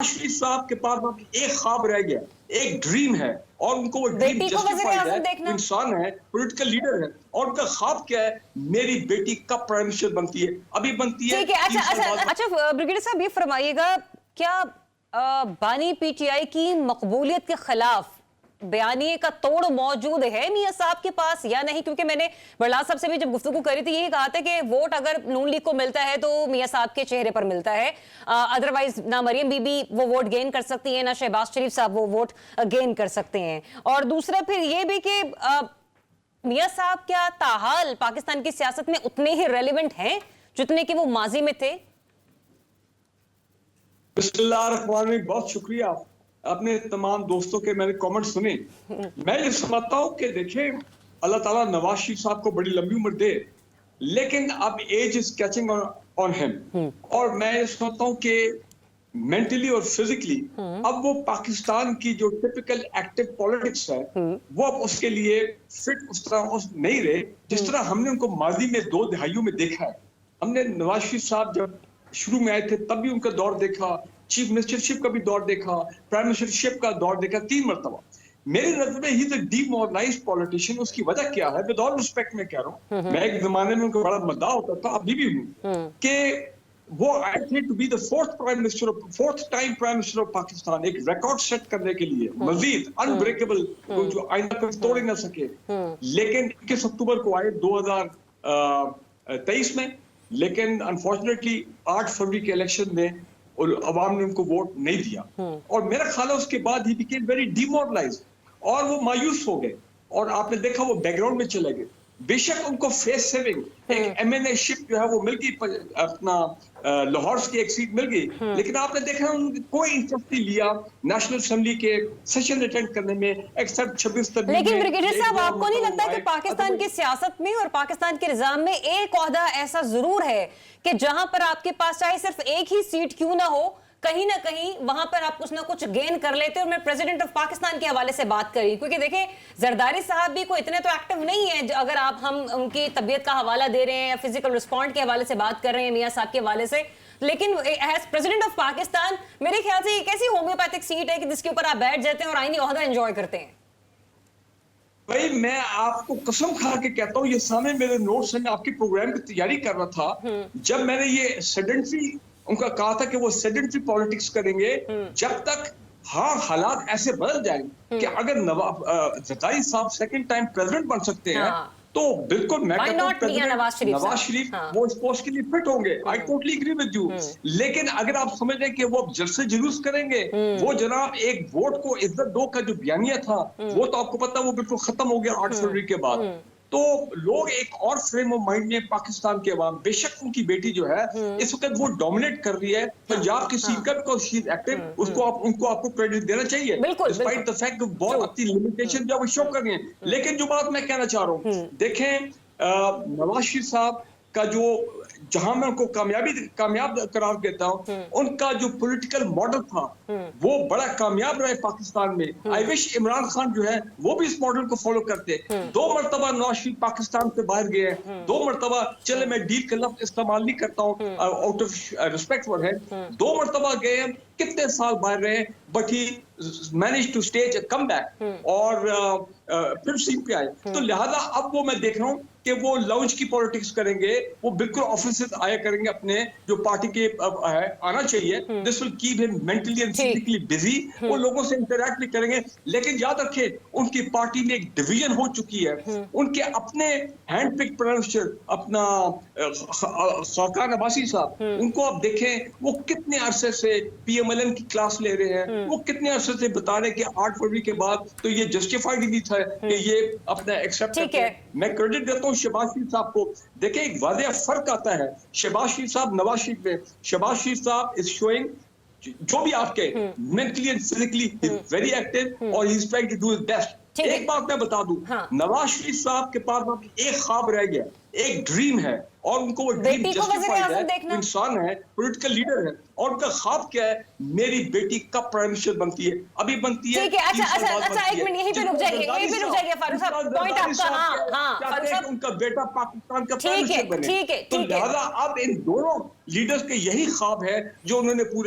शरीफ साहब के पास एक ख्वाब रह गया, एक ड्रीम है और उनको वो ड्रीम बेटी को जस्टिफाइड है। देखना इंसान है, पॉलिटिकल लीडर है और उनका ख्वाब क्या है, मेरी बेटी कब प्राइम मिनिस्टर बनती है, अभी बनती है। ठीक है। अच्छा ब्रिगेडियर साहब ये फरमाइएगा, क्या बानी पीटीआई की मकबूलियत के खिलाफ बयानिए का तोड़ मौजूद है मियां साहब के पास या नहीं? क्योंकि मैंने बरलाल साहब से भी जब गुफ्तगू करी थी यही कहा था कि वोट अगर नून लीग को मिलता है तो मियां साहब के चेहरे पर मिलता है, अदरवाइज ना मरियम बीबी वो वोट गेन कर सकती है, ना शहबाज शरीफ साहब वो वोट गेन कर सकते हैं। और दूसरा फिर ये भी कि मियां साहब क्या ताहाल पाकिस्तान की सियासत में उतने ही रेलिवेंट हैं जितने कि वो माजी में थे? बिस्मिल्लाहिर्रहमानिर्रहीम, बहुत शुक्रिया। अपने तमाम दोस्तों के मैंने कमेंट सुने। मैं ये समझता हूँ कि देखें, अल्लाह ताला नवाज शरीफ साहब को बड़ी लंबी उम्र दे, लेकिन अब age is catching on him और मैं ये समझता हूँ कि मेंटली और फिजिकली अब वो पाकिस्तान की जो टिपिकल एक्टिव पॉलिटिक्स है वो अब उसके लिए फिट उस तरह नहीं रहे जिस तरह हमने उनको माजी में 2 दहाइयों में देखा है। हमने नवाज शरीफ साहब जब शुरू में आए थे तब भी उनका दौर देखा, चीफ मिनिस्टरशिप का भी दौर देखा, प्राइम मिनिस्टरशिप का दौर देखा 3 मरतबा। मेरी नजर में he is a demoralised politician. उसकी वजह क्या है, विद ऑल रिस्पेक्ट मैं कह रहा हूँ, मैं एक जमाने में उनका बड़ा मद्दा होता था, अभी भी हूँ, कि वो I think to be the fourth time prime minister of Pakistan, एक रिकॉर्ड सेट करने के लिए मजीद अनब्रेकेबल जो आइंदा कोई तोड़ ना सके। लेकिन 21 अक्टूबर को आए 2023 में, लेकिन अनफॉर्चुनेटली 8 फरवरी के इलेक्शन में और अवाम ने उनको वोट नहीं दिया और मेरा ख्याल है उसके बाद ही बिकेम वेरी डिमोरलाइज्ड और वो मायूस हो गए और आपने देखा वो बैकग्राउंड में चले गए। बेशक उनको फेस सेविंग एक एमएनए शिप जो है वो मिल गई, अपना लाहौर की एक सीट मिल गई, लेकिन आपने देखा कोई इंटरेस्ट नहीं लिया नेशनल असेंबली के सेशन अटेंड करने में एक्सेप्ट 26 तक। लेकिन ब्रिगेडियर साहब, आपको नहीं लगता कि पाकिस्तान की सियासत में और पाकिस्तान के निजाम में एक ओहदा ऐसा जरूर है कि जहां पर आपके पास चाहे सिर्फ एक ही सीट क्यों ना हो, कहीं ना कहीं वहां पर आप कुछ ना कुछ गेन कर लेते? और मैं प्रेसिडेंट ऑफ पाकिस्तान के हवाले से बात करी, क्योंकि देखें जरदारी साहब भी कोई इतने तो एक्टिव नहीं है। अगर हम उनकी तबीयत का हवाला दे रहे हैं या फिजिकल रिस्पॉन्ड के हवाले से बात कर रहे हैं मियां साहब के हवाले से, लेकिन एज प्रेसिडेंट ऑफ पाकिस्तान मेरे ख्याल से एक ऐसी होम्योपैथिक सीट है कि जिसके ऊपर आप बैठ जाते हैं और आईनी ओहदा एंजॉय करते हैं। भाई मैं आपको कसम खा के कहता हूँ, ये सामने मेरे नोट्स हैं, मैं आपके प्रोग्राम की तैयारी कर रहा था जब मैंने ये सेडेंटरी उनका कहा था कि वो सेडेंटरी पॉलिटिक्स करेंगे जब तक हालात ऐसे बदल जाएंगे कि अगर जरदारी साहब सेकंड टाइम प्रेसिडेंट बन सकते हैं तो बिल्कुल मैं कहता हूं नवाज शरीफ वो इस पोस्ट के लिए फिट होंगे। I totally agree with you. लेकिन अगर आप समझ रहे हैं कि वो जलसे जुलूस करेंगे, वो जनाब एक वोट को इज्जत दो का जो बयानिया था वो तो आपको पता वो बिल्कुल खत्म हो गया 8 फरवरी के बाद। तो लोग एक और फ्रेम ऑफ माइंड में पाकिस्तान के अवाम, बेशक उनकी बेटी जो है इस वक्त वो डोमिनेट कर रही है पंजाब की सीट का, बिकॉज़ शी इज एक्टिव, उनको आपको क्रेडिट देना चाहिए डिस्पाइट द फैक्ट बहुत अपनी लिमिटेशन जो वो शो कर रही है। लेकिन जो बात मैं कहना चाह रहा हूँ, देखें नवाज शरीफ साहब का जो जहां मैं उनको कामयाब करार देता हूं, उनका जो पॉलिटिकल मॉडल था वो बड़ा कामयाब रहा है पाकिस्तान में। आई विश इमरान खान जो है वो भी इस मॉडल को फॉलो करते। 2 मरतबा नवाज शरीफ पाकिस्तान से बाहर गए, 2 मरतबा, चले मैं डील का लफ्ज इस्तेमाल नहीं करता हूँ out of respect for him, 2 मरतबा गए, कितने साल बाहर रहे, but he managed to stage a comeback और फिर सीट पे आए। तो लिहाजा अब वो मैं देख रहा हूँ कि वो लाउंज की पॉलिटिक्स करेंगे, वो बिल्कुल ऑफिस आया करेंगे अपने जो पार्टी के है आना चाहिए। This will keep him mentally and physically busy, वो लोगों से इंटरैक्ट भी करेंगे। लेकिन याद रखें उनकी पार्टी में एक डिवीजन हो चुकी है, उनके अपने हैंड पिक प्राइम मिनिस्टर अपना खाकान अब्बासी साहब, उनको आप देखें वो कितने अरसे से पीएमएलएन की क्लास ले रहे हैं, वो कितने अरसे से बता रहे हैं कि 8 फरवरी के बाद तो ये जस्टिफाइड ही नहीं था कि ये अपना एक्सेप्ट करते हैं। मैं क्रेडिट देता हूँ शहबाज शरीफ साहब को। देखिए एक वाज़ेह फर्क आता है शहबाज शरीफ साहब नवाज शरीफ में। शहबाज शरीफ साहब इज शोइंग जो भी आपके mentally and physically very active और he is trying to do his best. एक बात मैं बता दूं, नवाज शरीफ साहब के पास एक ख्वाब रह गया, एक ड्रीम है और उनको वो ड्रीम जस्टिफाइड है। इंसान है, पॉलिटिकल लीडर है और उनका ख्वाब क्या है, मेरी बेटी कब प्राइम मिनिस्टर बनती है, अभी बनती है। ठीक है, अच्छा एक मिनट यहीं पे रुक जाइए फारूक साहब, पॉइंट आपका। फारूक साहब उनका बेटा पाकिस्तान का प्राइम मिनिस्टर बने। ठीक है। तो लिहाजा अब इन दोनों लीडर्स के यही ख्वाब है जो उन्होंने पूरे